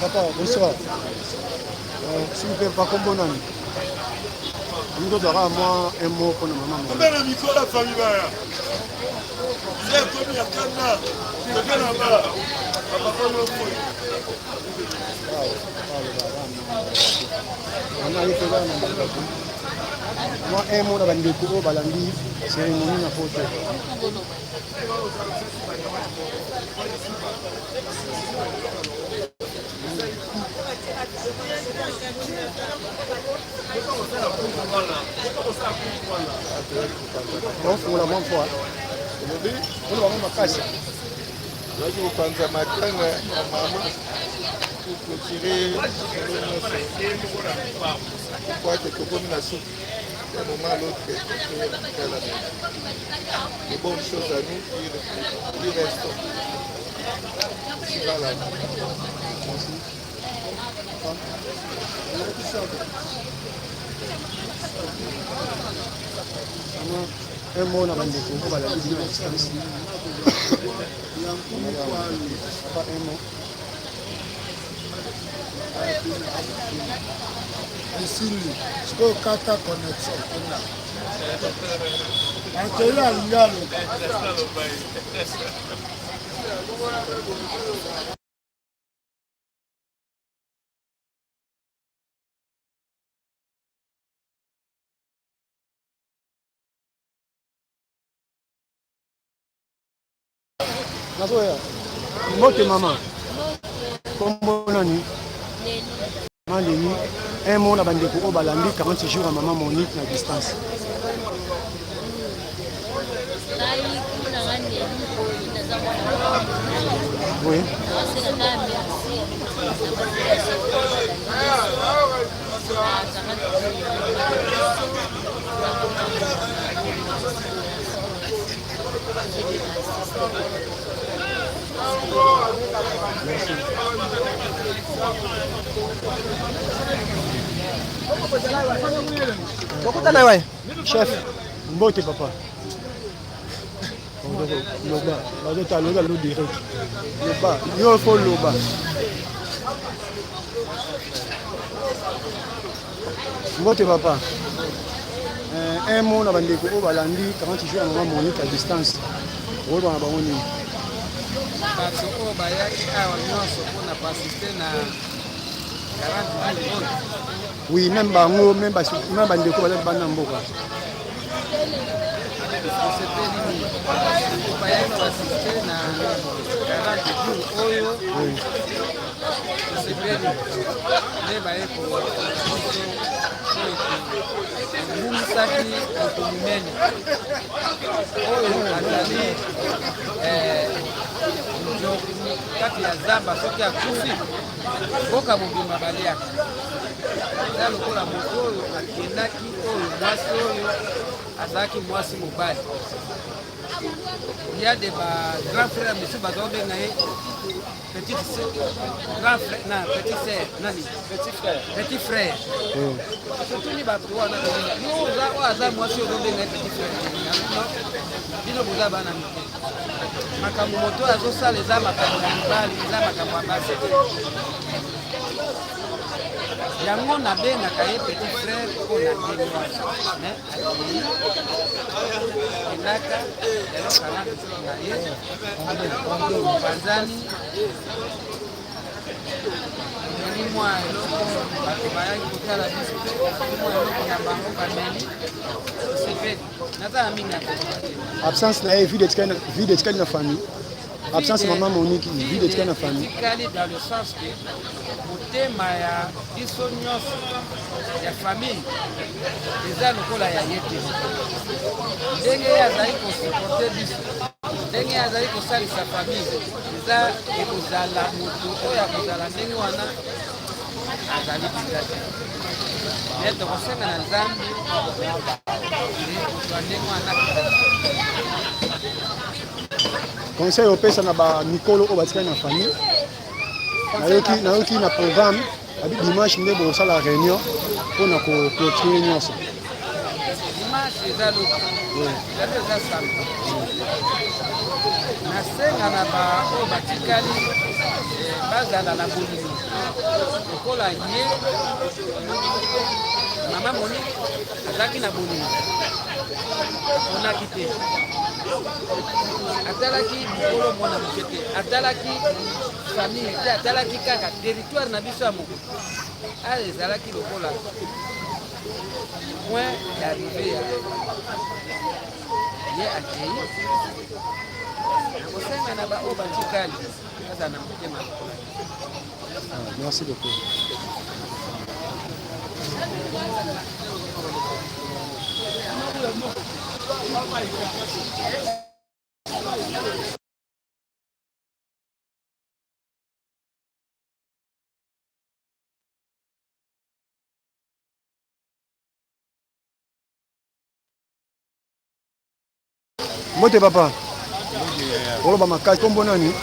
Papa, bonsoir. S'il vous plaît, pas comme bon ami. Nous devons moi un mot pour nous, maman. On a un micro la famille. J'ai commis à Canada. Je viens là-bas. Moi, un mot dans le cours, balandi, cérémonie na photo. Bon, pour la bonne fois. Pour la bonne casse. Là, je vous pense à ma canne, à maman, pour tirer pourquoi que comme la soupe, d'un moment à l'autre, les bonnes choses à nous, qui restent. Voilà. Un mot dans le cours, on va la dire à distance. Pas un mot. Ici, je peux kata connexion. Antelia Lingalo. Nazoya, mbote maman. Kombo nani? Mandeni, un mot na bandeko au balandi 40 jours à maman Monique na distance. Oui. Chef, mbote papa. Loba, loba, lo direct. Loba, yo faut loba. Mbote papa. Un mot na bandeko au balandi 40 jours à maman Monique à distance. Rodo na bango nini? Bato oyo bayaki awa nyonso mpona koasiste na 40 jours. Oui, même bango, même bandeko bazali bana mboka. Osepeli bayaki koasiste na 40 jours oyo. Osepeli nde bayeki ebumisaki moto monene oyo azali kati ya zamba soki akufi mboka mobimba baliaka eza lokola moto oyo akendaki oyo mwasi oyo azalaki mwasi mobali ya de ba grand frère mosusu bazobenga ye petit frère sotuni bato wana oyo aza mwasi ozobenga ye petit frère bino boza bana mike makambo moto oyo azosala eza makambo ya mibali eza makambo ya basi yango nabengaka ye petit frère mpona ndenge wana akei elaka elokana na ye banzani omoni mwa eloko bato bayaki kotala biso te mwa eloko na bango bameli osepeli naza na mingi Absence na ye, vie de na famille. Absence maman Monique, vie de na famille. Etikali dans le sens que motema ya biso nyonso ya famille eza lokola ya ye te ndenge ye azali kosuporte biso ndenge ye azali kosalisa famille eza ekozala moto oyo akozala ndenge wana azali biza te me tokosenga na nzambe kozwa ndenge wana Conseil opesa na ba mikolo oyo batikali na famille. Nayoki na programme abi dimanche nde bosala réunion mpona clôturer nyonso. Dimanche eza loki eza eza sambo nasenga na baoyo batikali bazala na bolingo lokola ye mama Monique azalaki na bolingo monaki te atalaki mokolo mwana moke te atalaki famille te atalaki kaka territoire na biso ya moko ala ezalaki lokola point d'arrivé ya ye akei nakosenga na baoyo batikali aza na motema lokola. Merci beaucoup. Mbote papa. Oloba makasi kombo nani?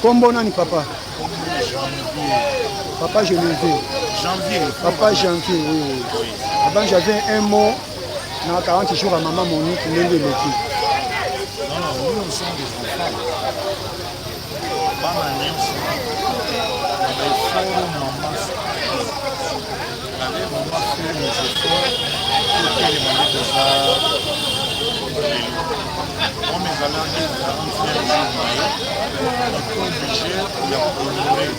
Kombo nani papa? Papa Janvier. Papa Janvier, oui. Avant j'avais un mot dans 40 jours à maman Monique Ndenge Loki. Non, nous sommes des enfants. Maman Nyonso, il faut maman la maman fait les efforts pour que les mamans de ça. Comme les allants des 41 jours, on est obligé de honorer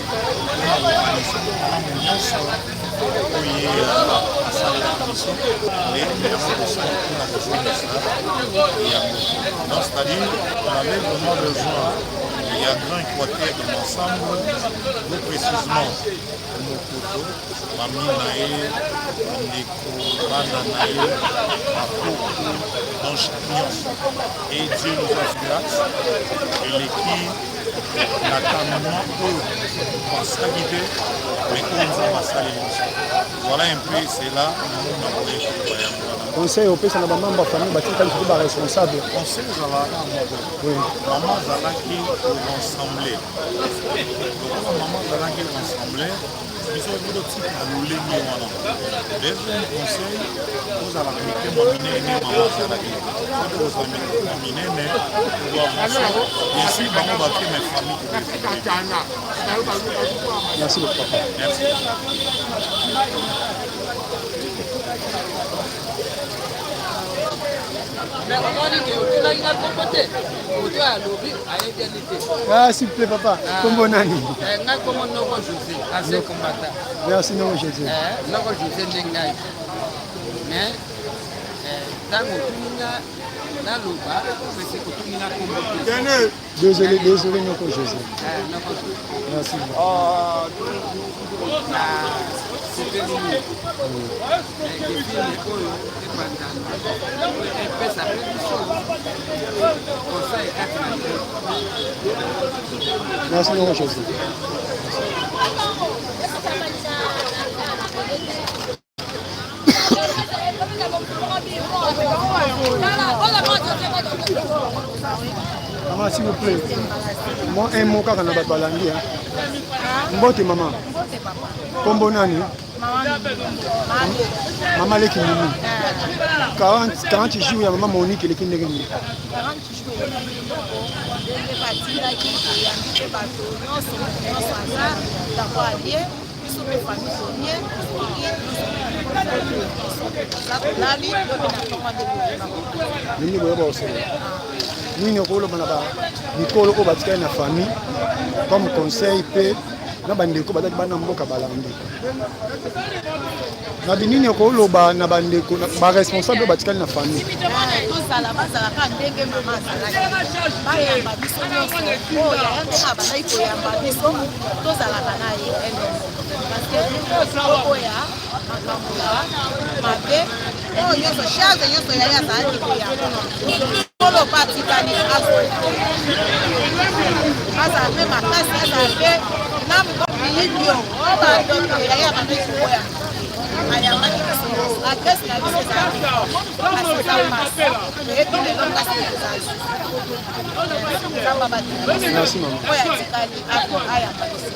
la reconnaissance de maman Nyonso. Oui, c'est-à-dire on avait vraiment besoin, il y a grand équateur de l'ensemble, plus précisément Mokoto, Mami Nae, Ndeko, Bana Nae, Makoko, dans Chagnon. Et Dieu nous a fait grâce, et l'équipe, la caméra, pour s'aguider, mais comme ça va salir. Voilà un peu, c'est là où nous avons été. Conseil au pays, ça n'a pas de famille, il faut être responsable. Conseil, ça va oui. Maman Zalaki pour rassembler. Maman Zalaki pour rassembler. Ils sont venus de type à l'ouler. Deuxième conseil, vous allez appliquer maman Zalaki. Vous allez appliquer pour avancer. Et ainsi, maman va faire mes familles. Merci le papa. Merci. Ah, s'il te plaît, papa. Comment nani? Merci, non, Jésus. Désolé, désolé, non, Jésus. Merci. Merci, non, Jésus. Maman, s'il vous plaît, moi un mot quand on a balangi. Mbote maman. Kombo nani? Maman Leki Mimi. 40 jours ya maman Monique Leki Ndenge Loki. 40 jours ya ndenge batilaki yambite bato nyonso aza ndako alie biso mpe famille sonie lali nini boyeba osala nini okoloba na mikolo oyo batikali na famille comme conseil mpe na bandeko bazali bana mboka balandi na binini okoloba na bandeko baresponsable oyo batikali na famille tozala bazalaka ndenge mama azalaki bayamba biso nyonso oyo yaya ndenge abandaki koyamba biso tozalaka na ye parce que okoya makambo ya mabe oyo nyonso charge nyonso yaya azalaki koyamba kolo mpo atikali azala mpe makasi azala mpe na milio oyo bandoto yaya abandaki koyamba ayambaki biso agrese na biso ezalaki aseza masa eyebi lelo ngasi ezali nzamba batina oyo atikali ayamba biso